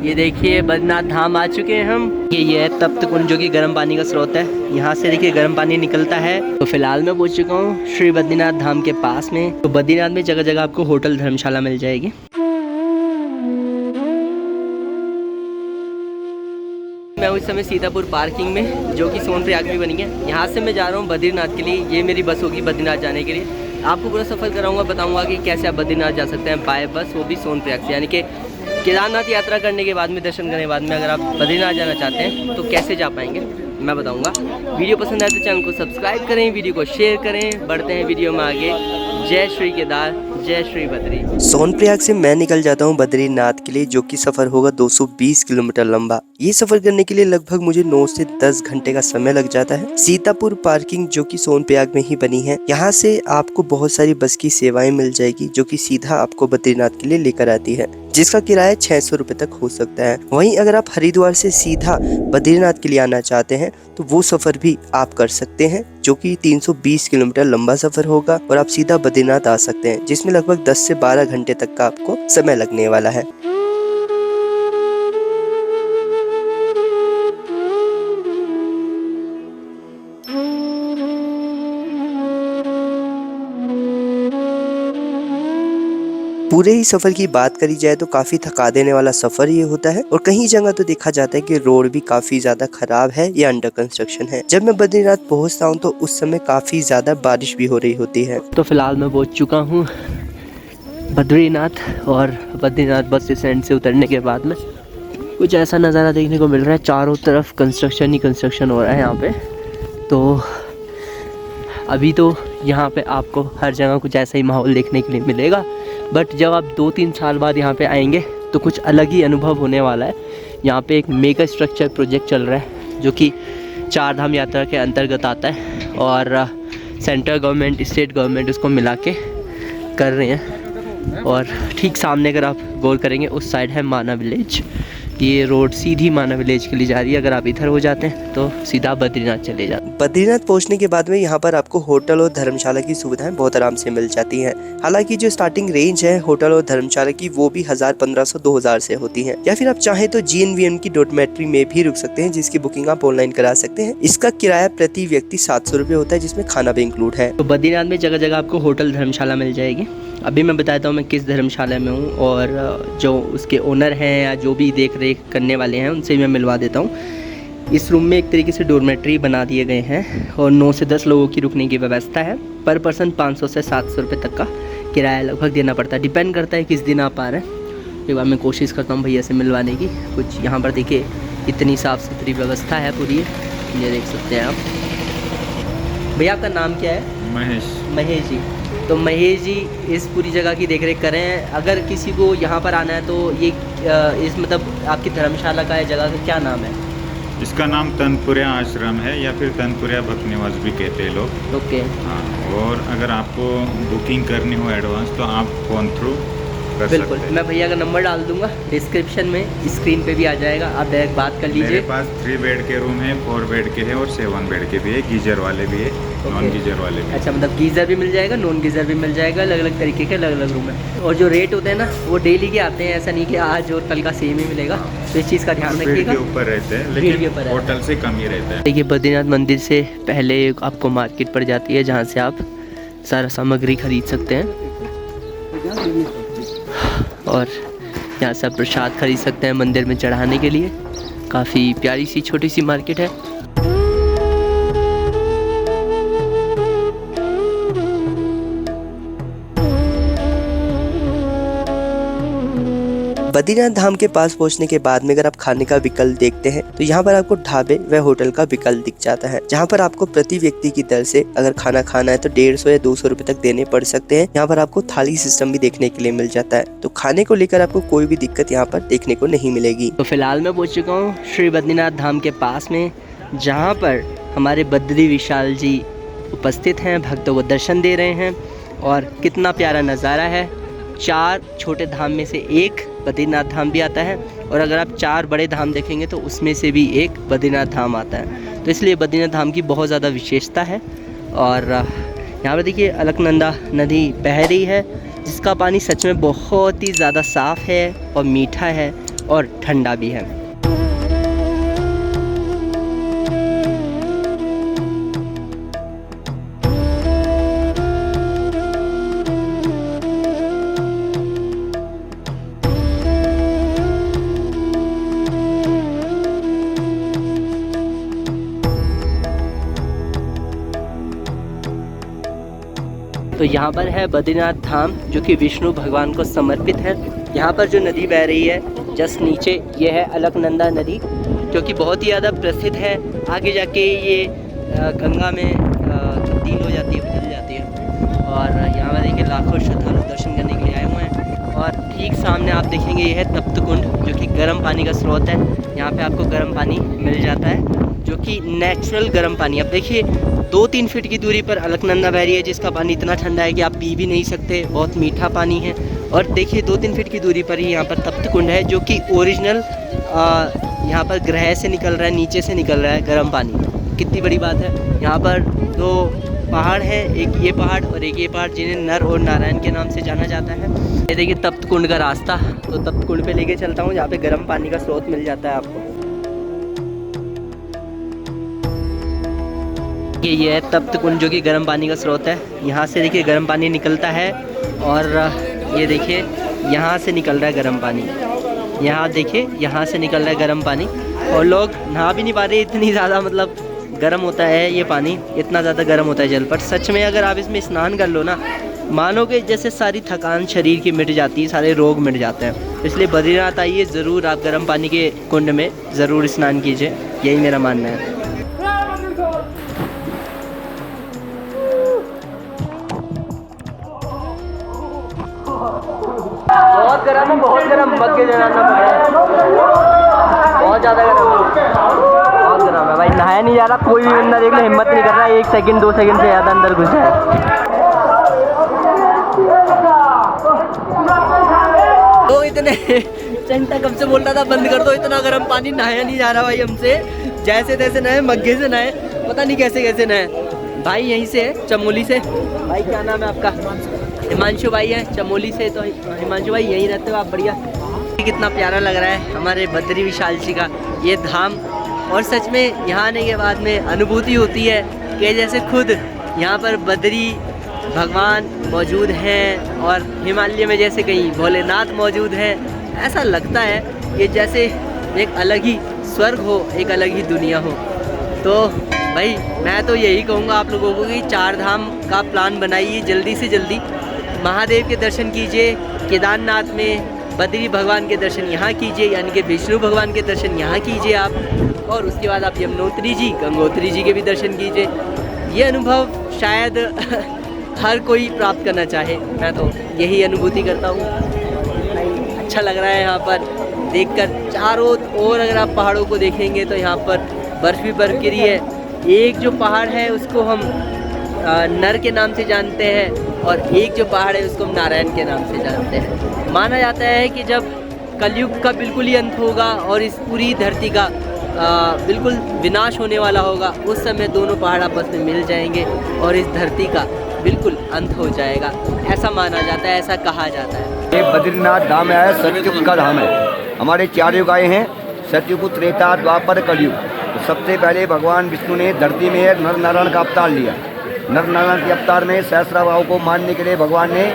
ये देखिए बद्रीनाथ धाम आ चुके हैं हम। ये है तप्त कुंड जो कि गर्म पानी का स्रोत है। यहाँ से देखिए गर्म पानी निकलता है। तो फिलहाल मैं पहुँच चुका हूँ श्री बद्रीनाथ धाम के पास में। तो बद्रीनाथ में जगह जगह आपको होटल धर्मशाला मिल जाएगी। मैं उस समय सीतापुर पार्किंग में जो कि सोनप्रयाग में बनी है। यहाँ से मैं जा रहा हूँ बद्रीनाथ के लिए। ये मेरी बस होगी बद्रीनाथ जाने के लिए। आपको पूरा सफ़र कराऊंगा, बताऊंगा कि कैसे आप बद्रीनाथ जा सकते हैं बाय बस, वो भी सोनप्रयाग से। यानी कि केदारनाथ यात्रा करने के बाद में, दर्शन करने के बाद में अगर आप बद्रीनाथ जाना चाहते हैं तो कैसे जा पाएंगे मैं बताऊंगा। वीडियो पसंद आए तो चैनल को सब्सक्राइब करें, वीडियो को शेयर करें। बढ़ते हैं वीडियो में आगे। जय श्री केदार, जय श्री बद्री। सोनप्रयाग से मैं निकल जाता हूँ बद्रीनाथ के लिए, जो कि सफर होगा 220 किलोमीटर लंबा। ये सफर करने के लिए लगभग मुझे 9 से 10 घंटे का समय लग जाता है। सीतापुर पार्किंग जो कि सोनप्रयाग में ही बनी है, यहाँ से आपको बहुत सारी बस की सेवाएं मिल जाएगी जो कि सीधा आपको बद्रीनाथ के लिए लेकर आती है, जिसका किराया 600 रुपए तक हो सकता है। वहीं अगर आप हरिद्वार से सीधा बद्रीनाथ के लिए आना चाहते हैं तो वो सफर भी आप कर सकते हैं, जो कि 320 किलोमीटर लंबा सफर होगा और आप सीधा बद्रीनाथ आ सकते हैं, जिसमें लगभग 10 से 12 घंटे तक का आपको समय लगने वाला है। पूरे ही सफर की बात करी जाए तो काफी थका देने वाला सफर ये होता है, और कहीं जगह तो देखा जाता है कि रोड भी काफी ज्यादा खराब है या अंडर कंस्ट्रक्शन है। जब मैं बद्रीनाथ पहुंचता हूं तो उस समय काफी ज्यादा बारिश भी हो रही होती है। तो फिलहाल मैं पहुंच चुका हूं बद्रीनाथ, और बद्रीनाथ बस स्टैंड से उतरने के बाद में कुछ ऐसा नज़ारा देखने को मिल रहा है। चारों तरफ कंस्ट्रक्शन ही कंस्ट्रक्शन हो रहा है यहाँ पे। तो अभी तो यहाँ पे आपको हर जगह कुछ ऐसा ही माहौल देखने के लिए मिलेगा, बट जब आप 2-3 साल बाद यहाँ पे आएंगे तो कुछ अलग ही अनुभव होने वाला है। यहाँ पे एक मेगा स्ट्रक्चर प्रोजेक्ट चल रहा है जो कि 4 धाम यात्रा के अंतर्गत आता है, और सेंट्रल गवर्नमेंट, स्टेट गवर्नमेंट उसको मिला के कर रहे हैं। और ठीक सामने अगर आप गौर करेंगे उस साइड है माना विलेज। ये रोड सीधी माना विलेज के लिए जा रही है। अगर आप इधर हो जाते हैं तो सीधा बद्रीनाथ चले जाते हैं। बद्रीनाथ पहुंचने के बाद में यहाँ पर आपको होटल और धर्मशाला की सुविधाएं बहुत आराम से मिल जाती हैं। हालांकि जो स्टार्टिंग रेंज है होटल और धर्मशाला की वो भी 1000, 1500, 2000 से होती है। या फिर आप चाहें तो GNVM की डॉर्मेट्री में भी रुक सकते हैं, जिसकी बुकिंग आप ऑनलाइन करा सकते हैं। इसका किराया प्रति व्यक्ति 700 रुपये होता है, जिसमें खाना भी इंक्लूड है। तो बद्रीनाथ में जगह जगह आपको होटल धर्मशाला मिल जाएगी। अभी मैं बताता हूँ मैं किस धर्मशाला में हूँ, और जो उसके ओनर हैं या जो भी देख रेख करने वाले हैं उनसे मैं मिलवा देता हूँ। इस रूम में एक तरीके से डॉर्मेट्री बना दिए गए हैं, और 9 से 10 लोगों की रुकने की व्यवस्था है। पर पर्सन 500 से 700 रुपये तक का किराया लगभग देना पड़ता है। डिपेंड करता है किस दिन आप आ रहे हैं। एक बार मैं कोशिश करता हूँ भैया से मिलवाने की। कुछ यहाँ पर देखिए इतनी साफ़ सुथरी व्यवस्था है पूरी, ये देख सकते हैं आप। भैया आपका नाम क्या है? महेश जी। तो महेश जी इस पूरी जगह की देखरेख कर रहे हैं। अगर किसी को यहाँ पर आना है तो ये इस मतलब आपकी धर्मशाला का है, जगह का क्या नाम है? इसका नाम तनपुरिया आश्रम है, या फिर तनपुरिया भक्त निवास भी कहते हैं लोग। ओके। हाँ, और अगर आपको बुकिंग करनी हो एडवांस तो आप फ़ोन थ्रू कर बिल्कुल, सकते हैं। मैं भैया का नंबर डाल दूंगा डिस्क्रिप्शन में, स्क्रीन पे भी आ जाएगा, आप डायरेक्ट बात कर लीजिए। मेरे पास 3 बेड के रूम है, 4 बेड के हैं और 7 बेड के भी है। गीजर वाले भी है, नॉन गीजर वाले भी। अच्छा, मतलब गीज़र भी मिल जाएगा, नॉन गीज़र भी मिल जाएगा, अलग अलग तरीके के अलग अलग रूम है। और जो रेट होते हैं ना वो डेली के आते हैं, ऐसा नहीं कि आज और कल का सेम ही मिलेगा। तो इस चीज़ का ध्यान रखिएगा। के ऊपर रहते हैं, लेकिन होटल से कम ही रहता है। देखिए बद्रीनाथ मंदिर से पहले आपको मार्केट पड़ जाती है, जहाँ से आप सारा सामग्री खरीद सकते हैं, और यहाँ से आप प्रसाद खरीद सकते हैं मंदिर में चढ़ाने के लिए। काफ़ी प्यारी सी छोटी सी मार्केट है। बद्रीनाथ धाम के पास पहुंचने के बाद में अगर आप खाने का विकल्प देखते हैं तो यहाँ पर आपको ढाबे व होटल का विकल्प दिख जाता है, जहाँ पर आपको प्रति व्यक्ति की दर से अगर खाना खाना है तो 150 या 200 रुपए तक देने पड़ सकते हैं। यहाँ पर आपको थाली सिस्टम भी देखने के लिए मिल जाता है, तो खाने को लेकर आपको कोई भी दिक्कत यहाँ पर देखने को नहीं मिलेगी। तो फिलहाल मैं पहुँच चुका हूँ श्री बद्रीनाथ धाम के पास में, जहाँ पर हमारे बद्री विशाल जी उपस्थित हैं, भक्तों को दर्शन दे रहे हैं। और कितना प्यारा नज़ारा है। 4 छोटे धाम में से एक बद्रीनाथ धाम भी आता है, और अगर आप 4 बड़े धाम देखेंगे तो उसमें से भी एक बद्रीनाथ धाम आता है। तो इसलिए बद्रीनाथ धाम की बहुत ज़्यादा विशेषता है। और यहाँ पर देखिए अलकनंदा नदी बह रही है, जिसका पानी सच में बहुत ही ज़्यादा साफ़ है और मीठा है। और ठंडा भी है। तो यहाँ पर है बद्रीनाथ धाम जो कि विष्णु भगवान को समर्पित है। यहाँ पर जो नदी बह रही है जस्ट नीचे, ये है अलकनंदा नदी जो कि बहुत ही ज़्यादा प्रसिद्ध है। आगे जाके ये गंगा में तब्दील हो जाती है, बदल जाती है। और यहाँ पर देखिए लाखों श्रद्धालु दर्शन करने के लिए आए हुए हैं। और ठीक सामने आप देखेंगे ये है तप्त कुंड जो कि गर्म पानी का स्रोत है। यहाँ पे आपको गर्म पानी मिल जाता है जो कि नेचुरल गर्म पानी। अब देखिए 2-3 फीट की दूरी पर अलकनंदा बह रही है जिसका पानी इतना ठंडा है कि आप पी भी नहीं सकते, बहुत मीठा पानी है। और देखिए 2-3 फीट की दूरी पर ही यहाँ पर तप्त कुंड है जो कि ओरिजिनल यहाँ पर ग्रह से निकल रहा है, नीचे से निकल रहा है गर्म पानी। कितनी बड़ी बात है। यहाँ पर 2 पहाड़ हैं, एक ये पहाड़ और एक ये पहाड़ जिन्हें नर और नारायण के नाम से जाना जाता है। ये देखिए तप्त कुंड का रास्ता, तो तप्त कुंड पे लेके चलता हूँ जहाँ पे गर्म पानी का स्रोत मिल जाता है आपको। ये है तप्त कुंड जो कि गर्म पानी का स्रोत है। यहाँ से देखिए गर्म पानी निकलता है और ये देखिए यहाँ से निकल रहा है गर्म पानी। यहाँ देखिए यहाँ से निकल रहा है गर्म पानी और लोग नहा भी नहीं पा रहे, इतनी ज़्यादा मतलब गर्म होता है ये पानी, इतना ज़्यादा गर्म होता है जल। पर सच में अगर आप इसमें स्नान कर लो ना, मानोगे जैसे सारी थकान शरीर की मिट जाती है, सारे रोग मिट जाते हैं। इसलिए बद्रीनाथ आइए ज़रूर, आप गर्म पानी के कुंड में ज़रूर स्नान कीजिए, यही मेरा मानना है। बहुत गर्म है, बहुत गर्म, मत के जाना पड़ा, बहुत ज़्यादा गर्म है, बहुत गर्म है भाई। नहाया नहीं जा रहा, कोई भी बंदा देख लो हिम्मत नहीं कर रहा है 1 सेकंड 2 सेकंड से ज़्यादा अंदर घुस जाए। तो इतने चंटा कब से बोल रहा था बंद कर दो, इतना गर्म पानी, नहाया नहीं जा रहा भाई हमसे। जैसे तैसे नहाए, मग्गे से नहाए, पता नहीं कैसे कैसे नहाए भाई। यहीं से है, चमोली से। भाई क्या नाम है आपका? हिमांशु भाई है चमोली से। तो हिमांशु भाई यहीं रहते हो आप? बढ़िया। कितना प्यारा लग रहा है हमारे बद्री विशाल जी का ये धाम। और सच में यहाँ आने के बाद में अनुभूति होती है कि जैसे खुद यहाँ पर बद्री भगवान मौजूद हैं और हिमालय में जैसे कहीं भोलेनाथ मौजूद हैं। ऐसा लगता है कि जैसे एक अलग ही स्वर्ग हो, एक अलग ही दुनिया हो। तो भाई मैं तो यही कहूँगा आप लोगों को कि 4 धाम का प्लान बनाइए, जल्दी से जल्दी महादेव के दर्शन कीजिए, केदारनाथ में बद्री भगवान के दर्शन यहाँ कीजिए, यानी कि विष्णु भगवान के दर्शन यहाँ कीजिए आप। और उसके बाद आप यमुनोत्री जी, गंगोत्री जी के भी दर्शन कीजिए। ये अनुभव शायद हर कोई प्राप्त करना चाहे, मैं तो यही अनुभूति करता हूँ। अच्छा लग रहा है यहाँ पर देखकर। चारों ओर अगर आप पहाड़ों को देखेंगे तो यहाँ पर बर्फ़ भी बर्फ गिरी है। एक जो पहाड़ है उसको हम नर के नाम से जानते हैं और एक जो पहाड़ है उसको हम नारायण के नाम से जानते हैं। माना जाता है कि जब कलयुग का बिल्कुल ही अंत होगा और इस पूरी धरती का बिल्कुल विनाश होने वाला होगा, उस समय दोनों पहाड़ आपस में मिल जाएंगे और इस धरती का बिल्कुल अंत हो जाएगा, ऐसा माना जाता है, ऐसा कहा जाता है। ये बद्रीनाथ धाम है, सतयुग का धाम है। हमारे 4 युग आए हैं, सतयुग, त्रेता, द्वापर, कलयुग। तो सबसे पहले भगवान विष्णु ने धरती में एक नर नारायण का अवतार लिया। नर नारायण के अवतार में सहस्राभाव को मानने के लिए भगवान ने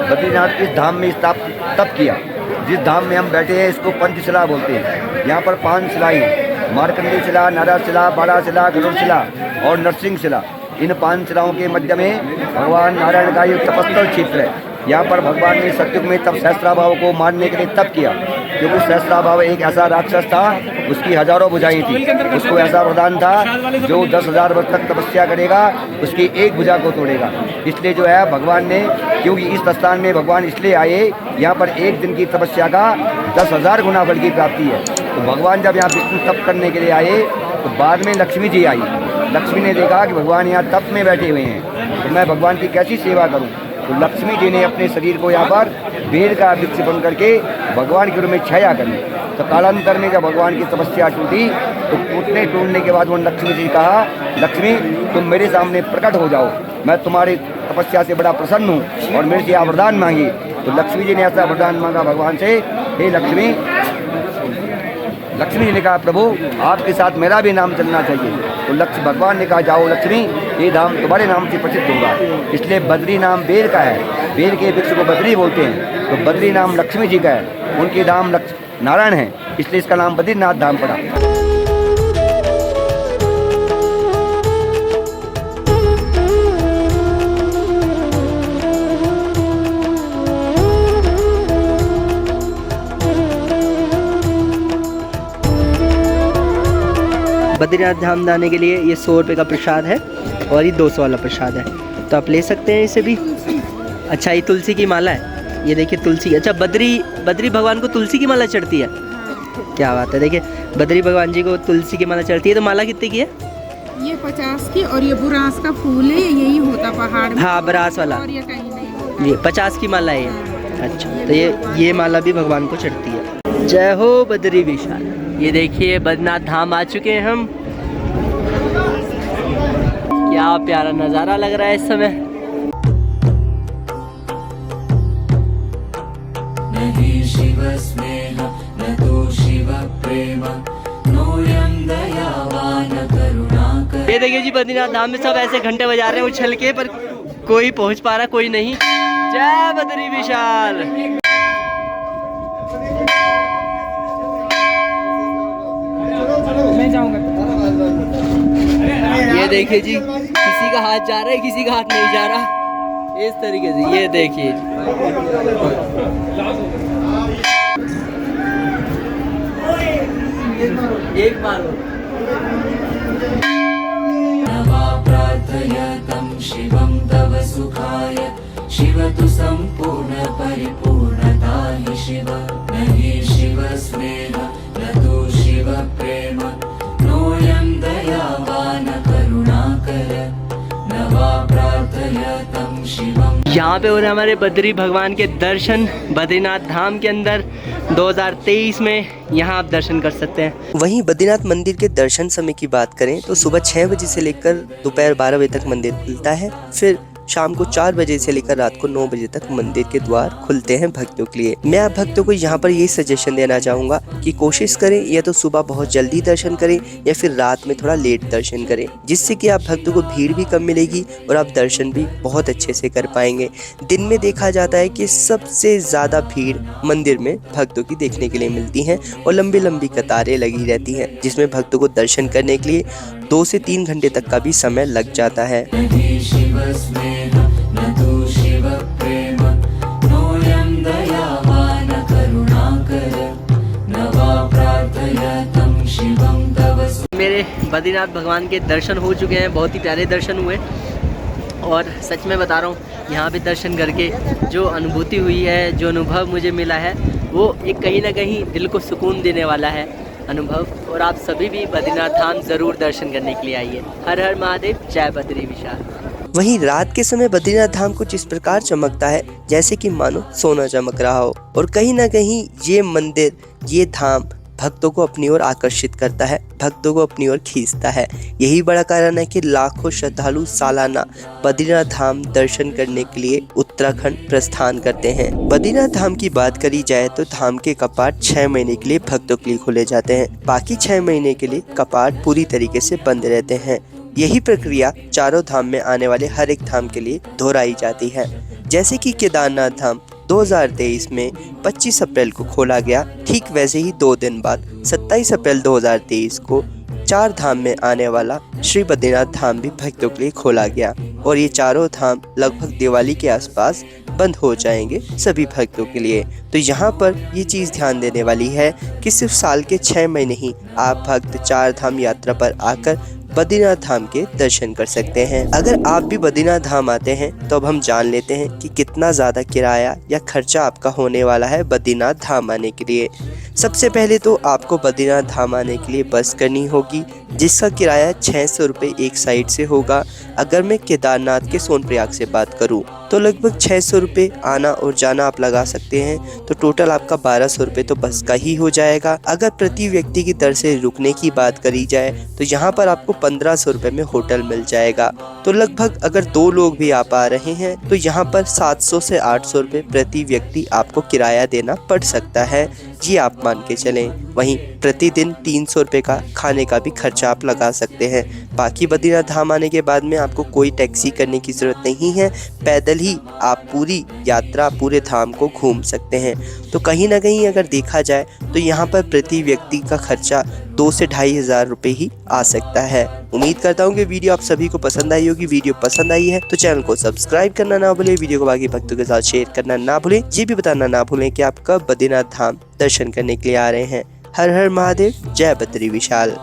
बद्रीनाथ इस धाम में तप किया। जिस धाम में हम बैठे हैं इसको पंचशिला बोलते हैं। यहाँ पर 5 शिलाएँ हैं, मार्कंडी शिला, नारद शिला, बाड़ा शिला, गरुड़ शिला और नरसिंह शिला। इन 5 शिलाओं के मध्य में भगवान नारायण का ये तपस्थल क्षेत्र है। यहाँ पर भगवान ने सतयुग में तब सहस्राभाव को मारने के लिए तप किया, क्योंकि सहस्राभाव एक ऐसा राक्षस था, उसकी हजारों भुजाएं थी। उसको ऐसा वरदान था जो 10,000 वर्ष तक तपस्या करेगा उसकी एक भुजा को तोड़ेगा। इसलिए जो है भगवान ने, क्योंकि इस स्थान में भगवान इसलिए आए, यहाँ पर एक दिन की तपस्या का 10,000 गुना फल की प्राप्ति है। तो भगवान जब यहाँ विष्णु तप करने के लिए आए तो बाद में लक्ष्मी जी आई। लक्ष्मी ने देखा कि भगवान यहाँ तप में बैठे हुए हैं, तो मैं भगवान की कैसी सेवा करूँ। तो लक्ष्मी जी ने अपने शरीर को यहाँ पर बेर का वृक्ष बन करके भगवान के रूप में छाया करी। तो कालांतर में जब भगवान की तपस्या टूटी तो टूटने के बाद वो लक्ष्मी जी कहा, लक्ष्मी तुम मेरे सामने प्रकट हो जाओ, मैं तुम्हारी तपस्या से बड़ा प्रसन्न हूँ और मेरे से वरदान मांगी। तो लक्ष्मी जी ने ऐसा वरदान मांगा भगवान से, हे लक्ष्मी लक्ष्मी जी ने कहा प्रभु आपके साथ मेरा भी नाम चलना चाहिए। तो लक्ष्मी भगवान ने कहा जाओ लक्ष्मी, ये धाम तुम्हारे नाम से प्रसिद्ध होगा। इसलिए बद्री नाम बेल का है, बेल के वृक्ष को बद्री बोलते हैं। तो बद्री नाम लक्ष्मी जी का है, उनके नाम नारायण है, इसलिए इसका नाम बद्रीनाथ धाम पड़ा। बद्रीनाथ धाम जाने के लिए ये 100 रुपये का प्रसाद है और ये 200 वाला प्रसाद है, तो आप ले सकते हैं इसे भी। अच्छा, ये तुलसी की माला है, ये देखिए तुलसी। अच्छा, बद्री भगवान को तुलसी की माला चढ़ती है, क्या बात है। देखिए बद्री भगवान जी को तुलसी की माला चढ़ती है। तो माला कितने की है? ये 50 की, और ये बुरास का फूल है, यही होता पहाड़ में। हाँ, बुरास वाला, और ये कहीं नहीं होता। ये 50 की माला है ये। अच्छा, तो ये माला भी भगवान को चढ़ती है। जय हो बद्री विशाल। ये देखिए बद्रीनाथ धाम आ चुके हैं हम। क्या प्यारा नज़ारा लग रहा है इस समय। नहीं शिव स्नेह न तो शिव प्रेम, नोयं दयावान करुणाकर। ये देखिए जी बद्रीनाथ धाम में सब ऐसे घंटे बजा रहे हैं उछल के, पर कोई पहुंच पा रहा कोई नहीं। जय बद्री विशाल। मैं जाऊंगा। ये देखिए जी, किसी का हाथ जा रहा है, किसी का हाथ नहीं जा रहा, इस तरीके से। ये देखिए एक बार नवा प्रार्थयतं शिवं तव सुखाय, शिव तु संपूर्ण परिपूर्णता हि शिव। नहि शिव स्नेह न तो शिव प्रेम, नोयं दयावान करुणाकर। नवा प्रार्थयतं शिवं। यहाँ पे हो रहे हमारे बद्री भगवान के दर्शन बद्रीनाथ धाम के अंदर 2023 में। यहाँ आप दर्शन कर सकते हैं। वहीं बद्रीनाथ मंदिर के दर्शन समय की बात करें तो सुबह 6 बजे से लेकर दोपहर 12 बजे तक मंदिर खुलता है। फिर शाम को 4 बजे से लेकर रात को 9 बजे तक मंदिर के द्वार खुलते हैं भक्तों के लिए। मैं आप भक्तों को यहाँ पर यही सजेशन देना चाहूँगा कि कोशिश करें या तो सुबह बहुत जल्दी दर्शन करें या फिर रात में थोड़ा लेट दर्शन करें, जिससे कि आप भक्तों को भीड़ भी कम मिलेगी और आप दर्शन भी बहुत अच्छे से कर पाएंगे। दिन में देखा जाता है कि सबसे ज़्यादा भीड़ मंदिर में भक्तों की देखने के लिए मिलती हैं और लंबी लंबी कतारें लगी रहती हैं, जिसमें भक्तों को दर्शन करने के लिए 2 से 3 घंटे तक का भी समय लग जाता है। नहि शिव स्नेह न तो शिव प्रेम, नोयं दयावान करुणाकर। नवा प्रार्थयतं शिवं तव। मेरे बद्रीनाथ भगवान के दर्शन हो चुके हैं, बहुत ही प्यारे दर्शन हुए। और सच में बता रहा हूँ, यहाँ पे दर्शन करके जो अनुभूति हुई है, जो अनुभव मुझे मिला है, वो एक कहीं ना कहीं दिल को सुकून देने वाला है अनुभव। और आप सभी भी बद्रीनाथ धाम ज़रूर दर्शन करने के लिए आइए। हर हर महादेव, जय बद्री विशाल। वहीं रात के समय बद्रीनाथ धाम कुछ इस प्रकार चमकता है जैसे कि मानो सोना चमक रहा हो। और कहीं ना कहीं ये मंदिर, ये धाम भक्तों को अपनी ओर आकर्षित करता है, भक्तों को अपनी ओर खींचता है। यही बड़ा कारण है कि लाखों श्रद्धालु सालाना बद्रीनाथ धाम दर्शन करने के लिए उत्तराखंड प्रस्थान करते हैं। बद्रीनाथ धाम की बात करी जाए तो धाम के कपाट 6 महीने के लिए भक्तों के लिए खुले जाते हैं, बाकी 6 महीने के लिए कपाट पूरी तरीके से बंद रहते हैं। यही प्रक्रिया चारों धाम में आने वाले हर एक धाम के लिए दोहराई जाती है। जैसे कि केदारनाथ धाम 2023 में 25 अप्रैल को खोला गया, ठीक वैसे ही 2 दिन बाद 27 अप्रैल 2023 को 4 धाम में आने वाला श्री बद्रीनाथ धाम भी भक्तों के लिए खोला गया। और ये चारों धाम लगभग दिवाली के आसपास बंद हो जाएंगे सभी भक्तों के लिए। तो यहाँ पर ये चीज़ ध्यान देने वाली है कि सिर्फ साल के 6 महीने ही आप भक्त 4 धाम यात्रा पर आकर बद्रीनाथ धाम के दर्शन कर सकते हैं। अगर आप भी बद्रीनाथ धाम आते हैं तो अब हम जान लेते हैं कि कितना ज़्यादा किराया या खर्चा आपका होने वाला है बद्रीनाथ धाम आने के लिए। सबसे पहले तो आपको बद्रीनाथ धाम आने के लिए बस करनी होगी, जिसका किराया 600 रुपये एक साइड से होगा। अगर मैं केदारनाथ के सोनप्रयाग से बात करूं तो लगभग 600 रुपये आना और जाना आप लगा सकते हैं, तो टोटल आपका 1200 रुपये तो बस का ही हो जाएगा। अगर प्रति व्यक्ति की दर से रुकने की बात करी जाए तो यहाँ पर आपको 1500 रुपये में होटल मिल जाएगा। तो लगभग अगर 2 लोग भी आप आ रहे हैं तो यहाँ पर 700 से 800 रुपये प्रति व्यक्ति आपको किराया देना पड़ सकता है। ये आप मान के चलें। वहीं प्रतिदिन 300 रुपये का खाने का भी खर्चा आप लगा सकते हैं। बाकी बद्रीनाथ धाम आने के बाद में आपको कोई टैक्सी करने की ज़रूरत नहीं है, पैदल ही आप पूरी यात्रा पूरे धाम को घूम सकते हैं। तो कहीं ना कहीं अगर देखा जाए तो यहाँ पर प्रति व्यक्ति का खर्चा 2 से 2,500 रुपये ही आ सकता है। उम्मीद करता हूँ कि वीडियो आप सभी को पसंद आई होगी। वीडियो पसंद आई है तो चैनल को सब्सक्राइब करना ना भूलें, वीडियो को बाकी भक्तों के साथ शेयर करना ना भूलें, ये भी बताना ना भूलें कि आप कब बद्रीनाथ धाम दर्शन करने के लिए आ रहे हैं। हर हर महादेव, जय बद्री विशाल।